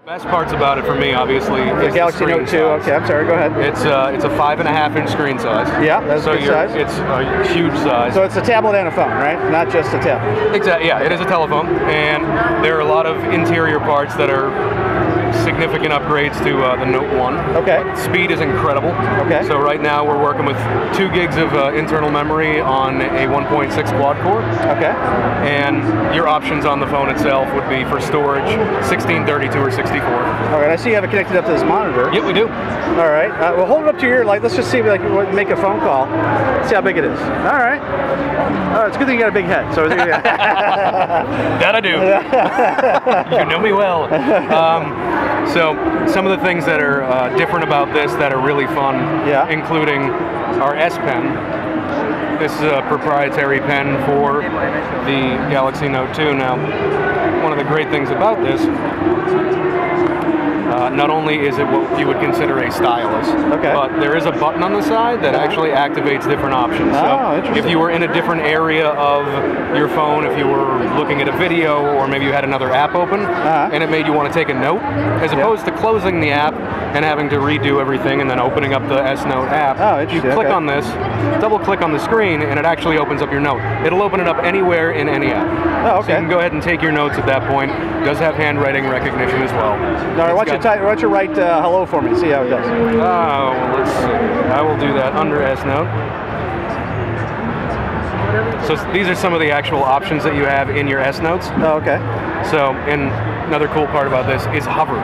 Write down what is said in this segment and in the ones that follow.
Best parts about it for me, obviously, The Galaxy Note 2. Size. Okay, I'm sorry. Go ahead. It's a 5.5-inch screen size. Yeah, that's a good size. It's a huge size. So it's a tablet and a phone, right? Not just a tablet. Exactly. Yeah, it is a telephone, and there are a lot of interior parts that are significant upgrades to the Note 1. Okay. Speed is incredible. Okay. So right now we're working with 2 gigs of internal memory on a 1.6 quad core. Okay. And your options on the phone itself would be for storage 16, 32, or 64. All right. I see you have it connected up to this monitor. Yep, we do. All right. Well, hold it up to your ear. Like, let's just see if we make a phone call. See how big it is. All right. Oh, it's a good thing you got a big head. So that I do. You know me well. So some of the things that are different about this that are really fun, including our S Pen. This is a proprietary pen for the Galaxy Note 2. Now, one of the great things about this, not only is it what you would consider a stylus, but there is a button on the side that actually activates different options. So if you were in a different area of your phone, if you were looking at a video, or maybe you had another app open, and it made you want to take a note, as opposed to closing the app and having to redo everything and then opening up the S Note app, you click on this, double click on the screen, and it actually opens up your note. It'll open it up anywhere in any app. So you can go ahead and take your notes at that point. It does have handwriting recognition as well. All right, why don't you write hello for me, see how it does. Oh, well, let's see. I will do that under S Note. So these are some of the actual options that you have in your S Notes. Oh, okay. So, and another cool part about this is hover.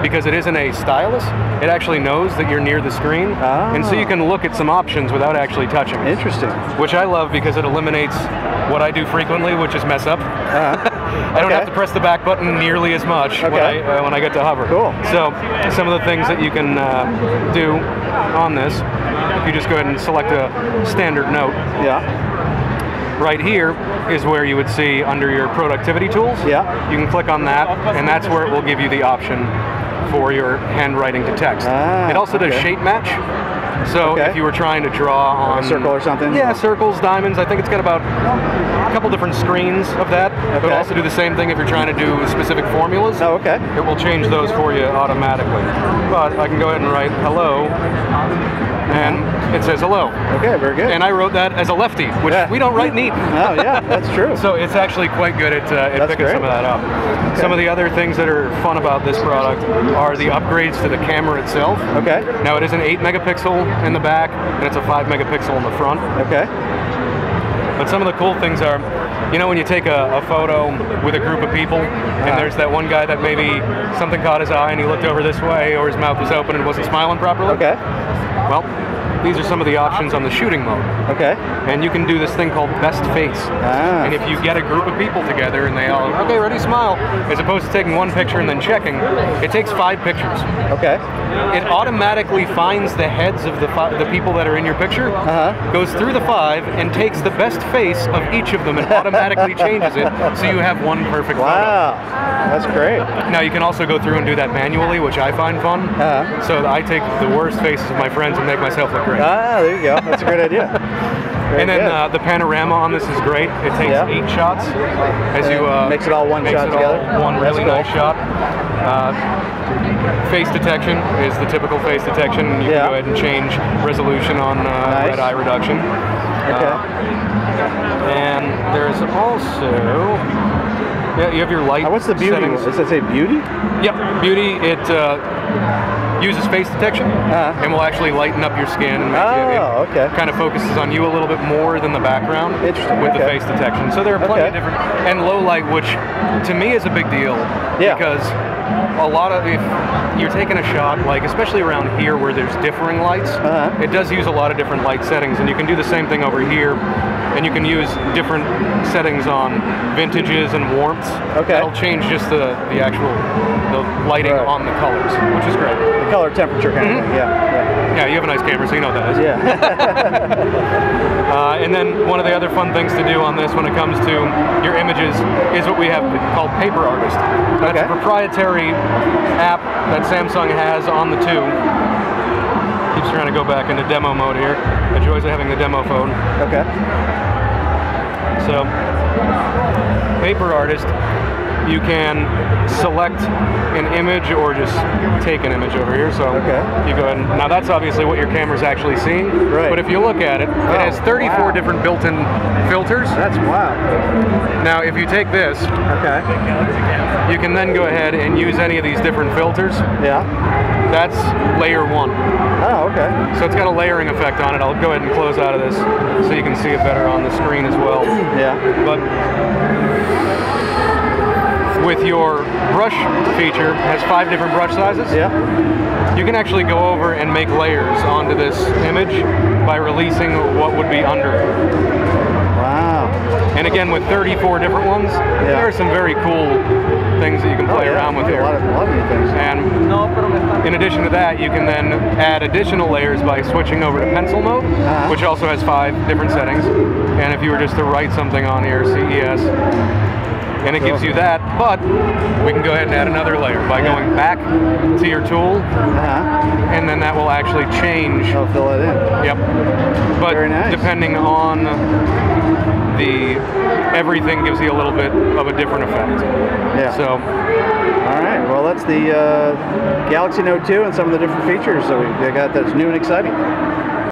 Because it isn't a stylus, it actually knows that you're near the screen, and so you can look at some options without actually touching. Interesting. Which I love because it eliminates what I do frequently, which is mess up. I don't have to press the back button nearly as much when I get to hover. Cool. So some of the things that you can do on this, if you just go ahead and select a standard note. Right here is where you would see under your productivity tools. You can click on that, and that's where it will give you the option for your handwriting to text. It also does shape match. So if you were trying to draw on a circle or something? Yeah, circles, diamonds. I think it's got about a couple different screens of that. It will also do the same thing if you're trying to do specific formulas. Oh, okay. It will change those for you automatically. But I can go ahead and write hello, and it says hello. Okay, very good. And I wrote that as a lefty, which we don't write neat. Oh, yeah, that's true. So it's actually quite good at picking some of that up. Some of the other things that are fun about this product are the upgrades to the camera itself. Okay. Now it is an 8 megapixel in the back, and it's a 5 megapixel in the front. Okay. But some of the cool things are, you know, when you take a photo with a group of people, and there's that one guy that maybe something caught his eye and he looked over this way, or his mouth was open and wasn't smiling properly? Okay. Well, these are some of the options on the shooting mode. Okay. And you can do this thing called best face. And if you get a group of people together and they all, okay, ready, smile, as opposed to taking one picture and then checking, it takes 5 pictures. Okay. It automatically finds the heads of the people that are in your picture, goes through the 5, and takes the best face of each of them and automatically changes it, so you have one perfect photo. Wow, that's great. Now you can also go through and do that manually, which I find fun. So I take the worst faces of my friends and make myself look great. Ah, there you go. That's a great idea. And then the panorama on this is great. It takes 8 shots as you makes it all one shot together. One really nice shot. Face detection is the typical face detection. You can go ahead and change resolution on red eye reduction. And there's also you have your light. What's the beauty? Settings. Does it say beauty? Yep, beauty. It uses face detection and will actually lighten up your skin and make it kind of focuses on you a little bit more than the background with the face detection. So there are plenty of different, and low light, which to me is a big deal because a lot of, if you're taking a shot, like especially around here where there's differing lights, it does use a lot of different light settings, and you can do the same thing over here, and you can use different settings on vintages and warmths. That'll change just the actual lighting on the colors, which is great. The color temperature kind of thing. Yeah, you have a nice camera, so you know what that is. And then one of the other fun things to do on this when it comes to your images is what we have called Paper Artist. That's a proprietary app that Samsung has on the 2. Keeps trying to go back into demo mode here. The joys of having the demo phone. So, Paper Artist you can select an image or just take an image over here. So you go ahead and, now that's obviously what your camera's actually seeing. Right. But if you look at it, it has 34 different built-in filters. That's wild. Now, if you take this, you can then go ahead and use any of these different filters. Yeah. That's layer 1. Oh, okay. So it's got a layering effect on it. I'll go ahead and close out of this so you can see it better on the screen as well. Yeah. But with your brush feature, has 5 different brush sizes. Yeah. You can actually go over and make layers onto this image by releasing what would be under it. Wow. And again, with 34 different ones, there are some very cool things that you can play around with here. A lot of new things. And in addition to that, you can then add additional layers by switching over to pencil mode, which also has 5 different settings. And if you were just to write something on here, CES, and it gives you that, but we can go ahead and add another layer by going back to your tool, and then that will actually change. I'll fill it in. Yep. But very nice. Depending on everything gives you a little bit of a different effect. Yeah. So. All right. Well, that's the Galaxy Note 2 and some of the different features that we got that's new and exciting.